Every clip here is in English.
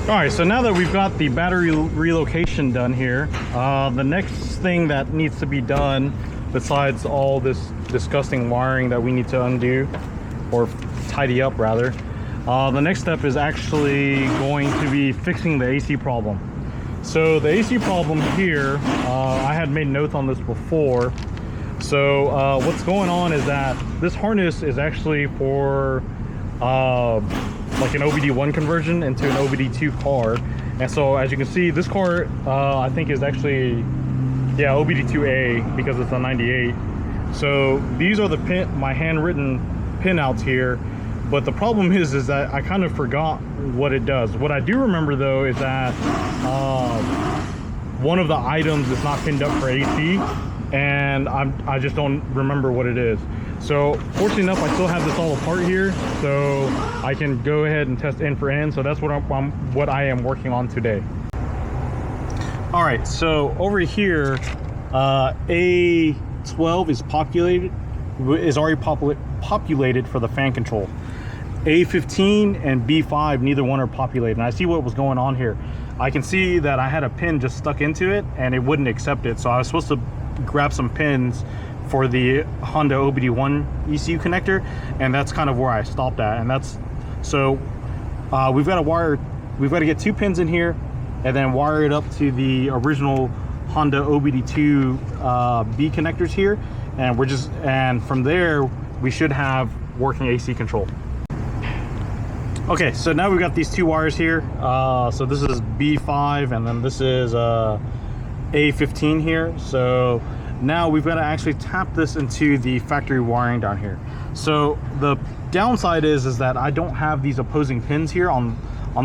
All right, so now that we've got the battery relocation done here, the next thing that needs to be done, besides all this disgusting wiring that we need to undo, or tidy up rather, the next step is actually going to be fixing the AC problem. So the AC problem here, I had made notes on this before. So what's going on is that this harness is actually for like an OBD1 conversion into an OBD2 car. And so as you can see, this car I think is actually, yeah, OBD2A, because it's a 98. So these are the my handwritten pinouts here. But the problem is that I kind of forgot what it does. What I do remember though is that one of the items is not pinned up for AC, and I just don't remember what it is. So fortunately enough, I still have this all apart here, so I can go ahead and test in for in. So that's what I am working on today. All right, so over here, A12 is already populated for the fan control. A15 and B5, neither one are populated. And I see what was going on here. I can see that I had a pin just stuck into it and it wouldn't accept it. So I was supposed to grab some pins for the Honda OBD1 ECU connector, and that's kind of where I stopped at. And that's, so we've got to get 2 pins in here and then wire it up to the original Honda OBD2 B connectors here. And from there, we should have working AC control. Okay, so now we've got these 2 wires here. So this is B5 and then this is A15 here. So now we've got to actually tap this into the factory wiring down here. So the downside is that I don't have these opposing pins here on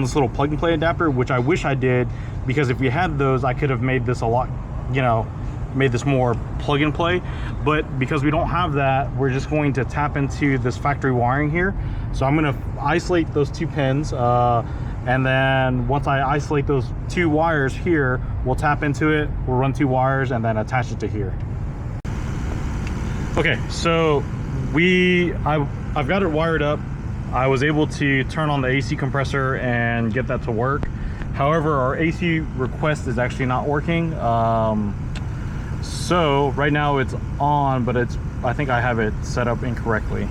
this little plug and play adapter, which I wish I did, because if we had those, I could have made this a lot, you know, made this more plug and play. But because we don't have that, we're just going to tap into this factory wiring here. So I'm going to isolate those 2 pins, and then once I isolate those 2 wires here, we'll tap into it, we'll run 2 wires and then attach it to here. Okay, so I've got it wired up. I was able to turn on the AC compressor and get that to work. However, our AC request is actually not working. So right now it's on, but I think I have it set up incorrectly.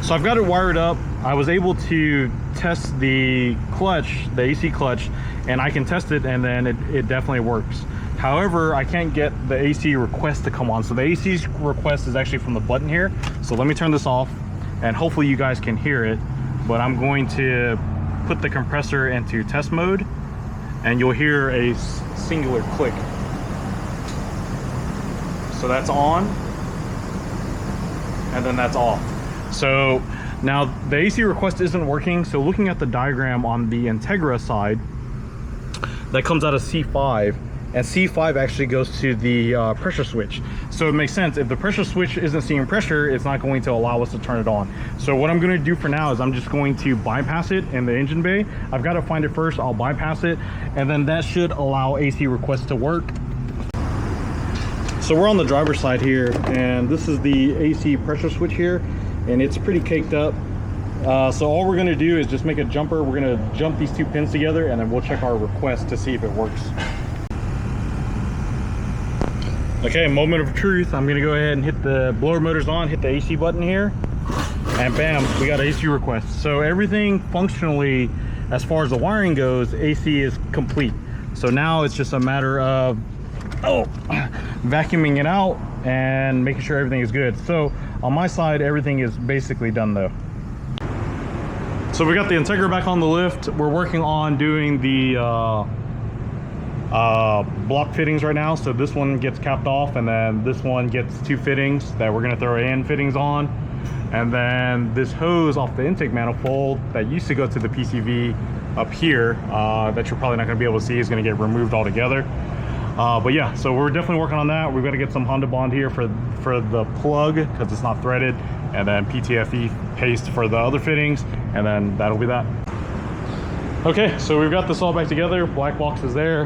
So I've got it wired up. I was able to test the clutch, the AC clutch, and I can test it, and then it definitely works. However, I can't get the AC request to come on. So the AC request is actually from the button here. So let me turn this off, and hopefully you guys can hear it. But I'm going to put the compressor into test mode, and you'll hear a singular click. So that's on, and then that's off. So now the AC request isn't working. So looking at the diagram on the Integra side, that comes out of C5, and C5 actually goes to the pressure switch. So it makes sense. If the pressure switch isn't seeing pressure, it's not going to allow us to turn it on. So what I'm going to do for now is I'm just going to bypass it in the engine bay. I've got to find it first. I'll bypass it, and then that should allow AC requests to work. So we're on the driver's side here, and this is the AC pressure switch here, and it's pretty caked up. So all we're going to do is just make a jumper. We're going to jump these 2 pins together, and then we'll check our request to see if it works. Okay, moment of truth. I'm going to go ahead and hit the blower motors on, hit the AC button here, and bam, we got AC request. So everything functionally, as far as the wiring goes, AC is complete. So now it's just a matter of vacuuming it out and making sure everything is good. So on my side, everything is basically done though. So we got the Integra back on the lift. We're working on doing the block fittings right now. So this one gets capped off, and then this one gets 2 fittings that we're going to throw in fittings on. And then this hose off the intake manifold that used to go to the PCV up here, that you're probably not going to be able to see, is going to get removed altogether. But yeah, so we're definitely working on that. We've got to get some Honda Bond here for the plug, because it's not threaded, and then PTFE paste for the other fittings, and then that'll be that. Okay, so we've got this all back together. Black box is there,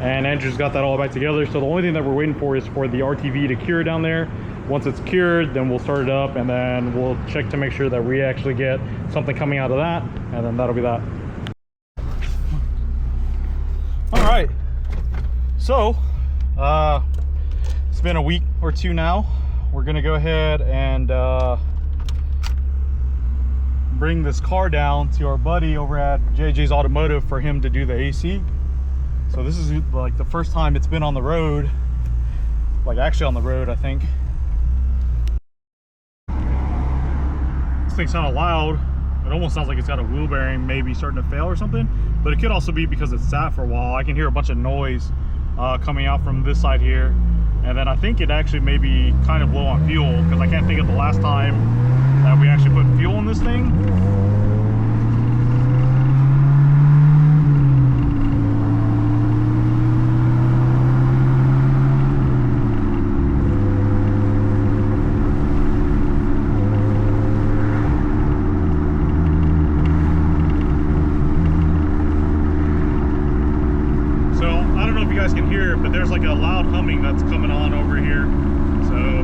and Andrew's got that all back together. So the only thing that we're waiting for is for the RTV to cure down there, Once it's cured, then we'll start it up, and then we'll check to make sure that we actually get something coming out of that, and then that'll be that. All right, so it's been a week or two now. We're gonna go ahead and bring this car down to our buddy over at JJ's Automotive for him to do the AC. So this is like the first time it's been on the road, like actually on the road, I think. This thing sounded loud. It almost sounds like it's got a wheel bearing maybe starting to fail or something, but it could also be because it's sat for a while. I can hear a bunch of noise coming out from this side here. And then I think it actually may be kind of low on fuel, because I can't think of the last time that we actually put fuel in this thing. So I don't know if you guys can hear it, but there's like a loud humming that's coming on over here. So